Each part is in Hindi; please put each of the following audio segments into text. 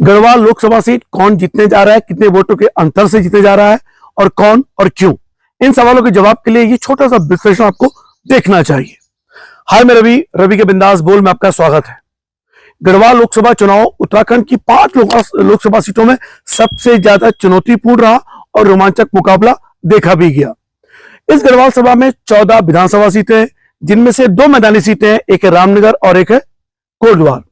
गढ़वाल लोकसभा सीट कौन जीतने जा रहा है, कितने वोटों के अंतर से जीतने जा रहा है और कौन और क्यों, इन सवालों के जवाब के लिए ये छोटा सा विश्लेषण आपको देखना चाहिए। हाय, मैं रवि के बिंदास बोल में आपका स्वागत है। गढ़वाल लोकसभा चुनाव उत्तराखंड की 5 लोकसभा सीटों में सबसे ज्यादा चुनौतीपूर्ण रहा और रोमांचक मुकाबला देखा भी गया। इस गढ़वाल सभा में 14 विधानसभा सीटें हैं, जिनमें से 2 मैदानी सीटें हैं, एक है रामनगर और एक है कोटद्वार।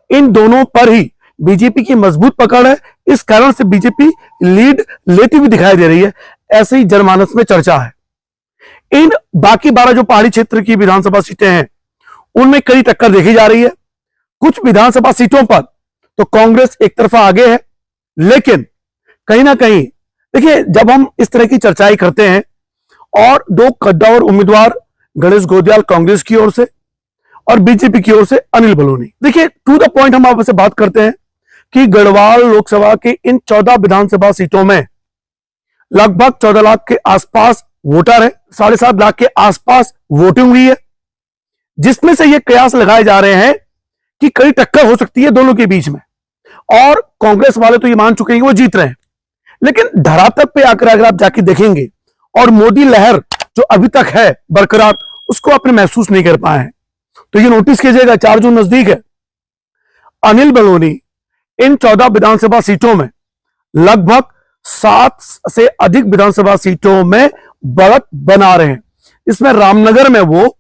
इन दोनों पर ही बीजेपी की मजबूत पकड़ है। इस कारण से बीजेपी लीड लेती हुई दिखाई दे रही है, ऐसे ही जनमानस में चर्चा है। इन बाकी 12 जो पहाड़ी क्षेत्र की विधानसभा सीटें हैं, उनमें कड़ी टक्कर देखी जा रही है। कुछ विधानसभा सीटों पर तो कांग्रेस एक तरफा आगे है, लेकिन कहीं ना कहीं देखिए, जब हम इस तरह की चर्चाएं करते हैं और 2 कद्दावर उम्मीदवार गणेश गोदियाल कांग्रेस की ओर से और बीजेपी की ओर से अनिल बलूनी, देखिए टू द पॉइंट हम आपसे बात करते हैं कि गढ़वाल लोकसभा के इन 14 विधानसभा सीटों में लगभग 14 लाख के आसपास वोटर है, 7.5 लाख के आसपास वोटिंग हुई है, जिसमें से ये कयास लगाए जा रहे हैं कि कड़ी टक्कर हो सकती है दोनों के बीच में। और कांग्रेस वाले तो ये मान चुके हैं कि वो जीत रहे हैं, लेकिन धरातल पे आकर अगर आप जाके देखेंगे और मोदी लहर जो अभी तक है बरकरार, उसको आपने महसूस नहीं कर पाए हैं। तो ये नोटिस कीजिएगा, 4 जून नजदीक है। अनिल बलूनी इन 14 विधानसभा सीटों में लगभग 7 से अधिक विधानसभा सीटों में बढ़त बना रहे हैं। इसमें रामनगर में वो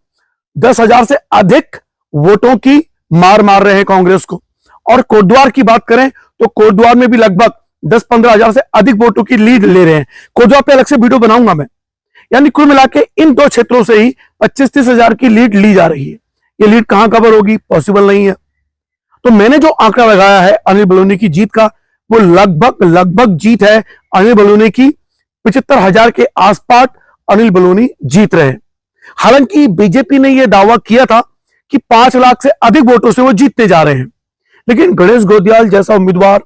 10,000 से अधिक वोटों की मार रहे हैं कांग्रेस को, और कोटद्वार की बात करें तो कोटद्वार में भी लगभग 10-15 हजार से अधिक वोटों की लीड ले रहे हैं। कोटद्वार पे अलग से वीडियो बनाऊंगा मैं। यानी कुल मिला के इन 2 क्षेत्रों से ही 25-30 हजार की लीड ली जा रही है। ये लीड कहां कवर होगी, पॉसिबल नहीं है। तो मैंने जो आंकड़ा लगाया है अनिल बलूनी की जीत का, वो लगभग जीत है अनिल बलूनी की 75,000 के आसपास अनिल बलूनी जीत रहे हैं। हालांकि बीजेपी ने यह दावा किया था कि 5 लाख से अधिक वोटों से वो जीतने जा रहे हैं, लेकिन गणेश गोदियाल जैसा उम्मीदवार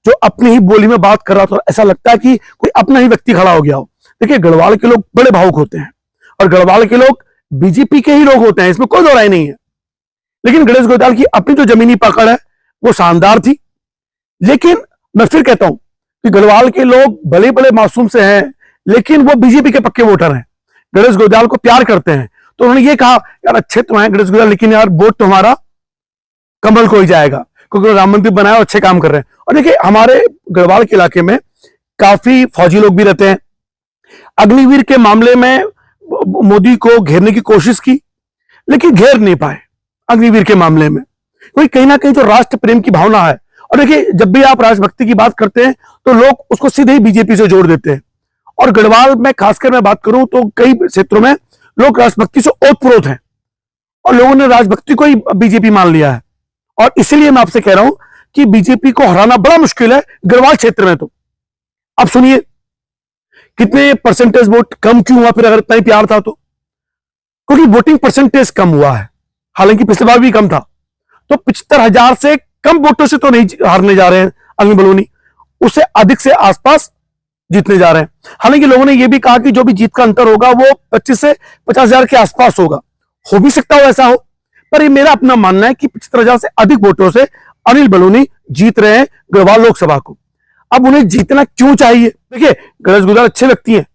जो अपनी ही बोली में बात कर रहा था, ऐसा लगता है कि कोई अपना ही व्यक्ति खड़ा हो गया हो। देखिए, गढ़वाल के लोग बड़े भावुक होते हैं और गढ़वाल के लोग बीजेपी के ही लोग होते हैं, इसमें कोई दो राय नहीं है। लेकिन गणेश गोदियाल की अपनी जो जमीनी पकड़ है वो शानदार थी। लेकिन मैं फिर कहता हूं कि गढ़वाल के लोग भले भले मासूम से हैं, लेकिन वो बीजेपी के पक्के वोटर हैं, गणेश गोदियाल को प्यार करते हैं। तो उन्होंने ये कहा, यार अच्छे तो हैं गणेश गोदियाल, लेकिन यार वोट तो हमारा कमल को ही जाएगा, क्योंकि राम मंदिर बनाया और अच्छे काम कर रहे हैं। और देखिए, हमारे गढ़वाल के इलाके में काफी फौजी लोग भी रहते हैं। अग्निवीर के मामले में मोदी को घेरने की कोशिश की, लेकिन घेर नहीं पाए अग्निवीर के मामले में, क्योंकि कहीं ना कहीं जो राष्ट्र प्रेम की भावना है। और देखिए, जब भी आप राष्ट्रभक्ति की बात करते हैं तो लोग उसको सीधे ही बीजेपी से जोड़ देते हैं। और गढ़वाल में खासकर मैं बात करूं तो कई क्षेत्रों में लोग राष्ट्रभक्ति से ओतप्रोत हैं और लोगों ने राष्ट्रभक्ति को ही बीजेपी मान लिया है। और इसलिए मैं आपसे कह रहा हूं कि बीजेपी को हराना बड़ा मुश्किल है गढ़वाल क्षेत्र में। तो अब सुनिए, कितने परसेंटेज वोट कम क्यों हुआ फिर, अगर इतना ही प्यार था तो? क्योंकि वोटिंग परसेंटेज कम हुआ है, हालांकि पिछले बार भी कम था। तो 75,000 से कम वोटों से तो नहीं हारने जा रहे हैं अनिल बलूनी, उससे अधिक से आसपास जीतने जा रहे हैं। हालांकि लोगों ने यह भी कहा कि जो भी जीत का अंतर होगा वो 25 से 50,000 के आसपास होगा। हो भी सकता हो ऐसा हो, पर ये मेरा अपना मानना है कि 75,000 से अधिक वोटों से अनिल बलूनी जीत रहे हैं गढ़वाल लोकसभा को। अब उन्हें जीतना क्यों चाहिए? देखिए, गणेश गोदियाल अच्छे व्यक्ति हैं,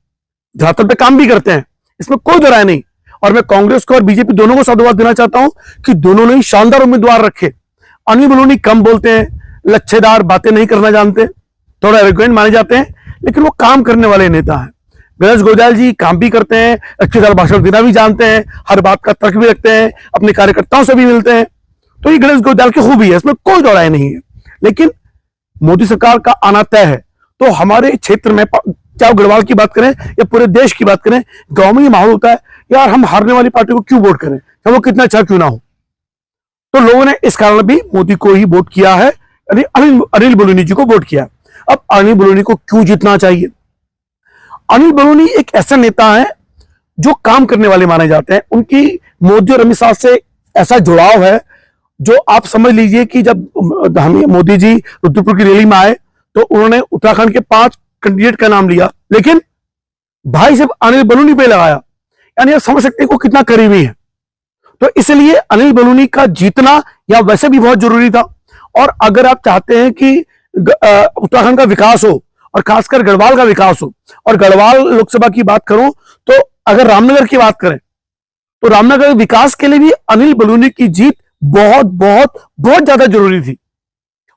धरातल पे काम भी करते हैं, इसमें कोई दो राय नहीं। और मैं कांग्रेस को और बीजेपी दोनों को साधुवाद देना चाहता हूं कि दोनों ने ही शानदार उम्मीदवार रखे। अनिल बलूनी कम बोलते हैं, लच्छेदार बातें नहीं करना जानते, थोड़ा एरोगेंट माने जाते हैं, लेकिन वो काम करने वाले नेता हैं। गणेश गोदियाल जी काम भी करते हैं, लच्छेदार भाषण देना भी जानते हैं, हर बात का तर्क भी रखते हैं, अपने कार्यकर्ताओं से भी मिलते हैं। तो ये गणेश गोदियाल की खूबी है, इसमें कोई दो राय नहीं है। लेकिन मोदी सरकार का आना तय है, तो हमारे क्षेत्र में चाहे गढ़वाल की बात करें या पूरे देश की बात करें, गांव में ये माहौल होता है, यार हम हारने वाली पार्टी को क्यों वोट करें, चाहे वो कितना अच्छा क्यों ना हो। तो लोगों ने इस कारण भी मोदी को ही वोट किया है, अनिल बलूनी जी को वोट किया। अब अनिल बलूनी को क्यों जीतना चाहिए? अनिल बलूनी एक ऐसा नेता है जो काम करने वाले माने जाते हैं। उनकी मोदी और अमित शाह से ऐसा जुड़ाव है, जो आप समझ लीजिए कि जब हम मोदी जी रुद्रपुर की रैली में आए तो उन्होंने उत्तराखंड के 5 कैंडिडेट का नाम लिया, लेकिन भाई साहब अनिल बलूनी पे लगाया। यानी आप समझ सकते हैं वो कितना करीबी है। तो इसलिए अनिल बलूनी का जीतना या वैसे भी बहुत जरूरी था। और अगर आप चाहते हैं कि उत्तराखंड का विकास हो और खासकर गढ़वाल का विकास हो। और गढ़वाल लोकसभा की बात करूं तो अगर रामनगर की बात करें तो रामनगर विकास के लिए भी अनिल बलूनी की जीत बहुत बहुत बहुत ज्यादा जरूरी थी।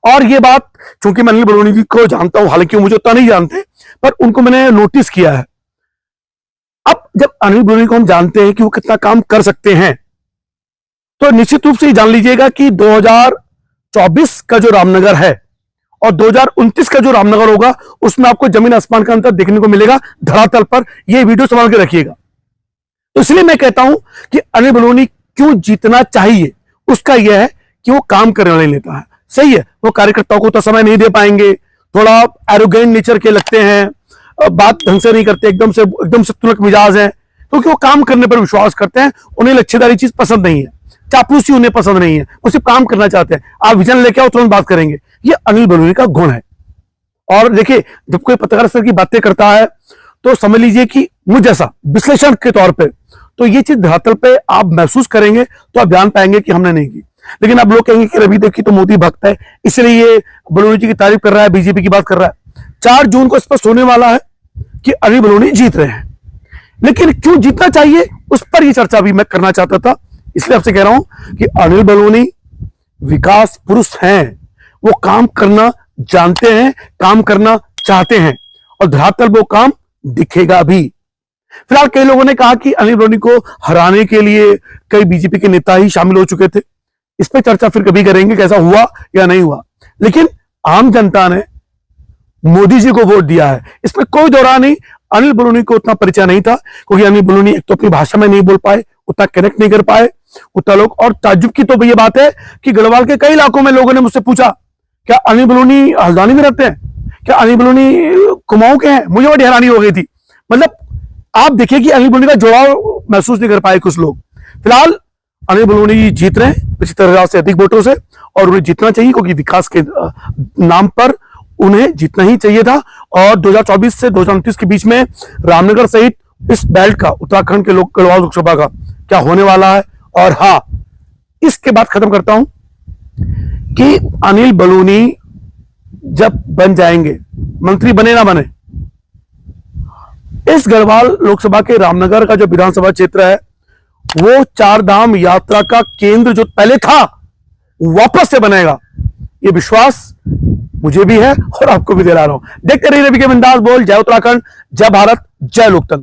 और ये बात चूंकि मैं अनिल बलूनी जी को जानता हूं, हालांकि मुझे उतना नहीं जानते, पर उनको मैंने नोटिस किया है। अब जब अनिल बलूनी को हम जानते हैं कि वो कितना काम कर सकते हैं, तो निश्चित रूप से ये जान लीजिएगा कि 2024 का जो रामनगर है और 2029 का जो रामनगर होगा, उसमें आपको जमीन आसमान का अंतर देखने को मिलेगा धरातल पर। यह वीडियो संभाल के रखिएगा। तो इसलिए मैं कहता हूं कि अनिल बलूनी क्यों जीतना चाहिए, उसका यह है कि वो काम करने वाले नेता है। सही है, वो कार्यकर्ताओं को उतना समय नहीं दे पाएंगे, थोड़ा एरोगेंट नेचर के लगते हैं, बात ढंग से नहीं करते, एकदम से तुनक मिजाज है, क्योंकि वो काम करने पर विश्वास करते हैं। उन्हें लच्छेदारी चीज पसंद नहीं है, चापलूसी उन्हें पसंद नहीं है, वो सिर्फ काम करना चाहते हैं। आप विजन लेके आओ, तुरंत बात करेंगे। ये अनिल बलूनी का गुण है। और देखिए, जब कोई पत्रकार इस तरह की बातें करता है तो समझ लीजिए कि मुझ जैसा विश्लेषण के तौर पर तो ये चीज धरातल पे आप महसूस करेंगे तो आप जान पाएंगे कि हमने नहीं की। लेकिन अब लोग कहेंगे कि रवि देखिए तो मोदी भक्त है, इसलिए ये बलूनी जी की तारीफ कर रहा है, बीजेपी की बात कर रहा है। 4 जून को स्पष्ट होने वाला है कि अनिल बलूनी जीत रहे हैं, लेकिन क्यों जीतना चाहिए उस पर ये चर्चा भी मैं करना चाहता था। इसलिए आपसे कह रहा हूं कि अनिल बलूनी विकास पुरुष हैं, वो काम करना जानते हैं, काम करना चाहते हैं, और धरातल वो काम दिखेगा भी। फिलहाल कई लोगों ने कहा कि अनिल बलूनी को हराने के लिए कई बीजेपी के नेता ही शामिल हो चुके थे। इस पर चर्चा फिर कभी करेंगे कैसा हुआ या नहीं हुआ, लेकिन आम जनता ने मोदी जी को वोट दिया है, इसमें कोई दौरा नहीं। अनिल बलूनी को उतना परिचय नहीं था, क्योंकि अनिल बलूनी एक तो अपनी भाषा में नहीं बोल पाए, उतना कनेक्ट नहीं कर पाए उतना लोग। और ताज्जुब की तो ये बात है कि गढ़वाल के कई इलाकों में लोगों ने मुझसे पूछा, क्या अनिल बलूनी हल्द्वानी में रहते हैं, क्या अनिल बलूनी कुमाऊं के हैं? मुझे बड़ी हैरानी हो गई थी। मतलब आप देखिए कि अनिल बलूनी का जुड़ाव महसूस नहीं कर पाए कुछ लोग। फिलहाल अनिल बलूनी जीत रहे हैं 75,000 से अधिक वोटों से, और उन्हें जीतना चाहिए, क्योंकि विकास के नाम पर उन्हें जीतना ही चाहिए था। और 2024 से 2029 के बीच में रामनगर सहित इस बेल्ट का, उत्तराखंड के गढ़वाल लोकसभा का क्या होने वाला है। और हाँ, इसके बाद खत्म करता हूं कि अनिल बलूनी जब बन जाएंगे, मंत्री बने ना बने, इस गढ़वाल लोकसभा के रामनगर का जो विधानसभा क्षेत्र है, वो 4 धाम यात्रा का केंद्र जो पहले था वापस से बनेगा। ये विश्वास मुझे भी है और आपको भी दिला रहा हूं। देखते रहिए रवि के बिंदास बोल। जय उत्तराखंड, जय भारत, जय लोकतंत्र।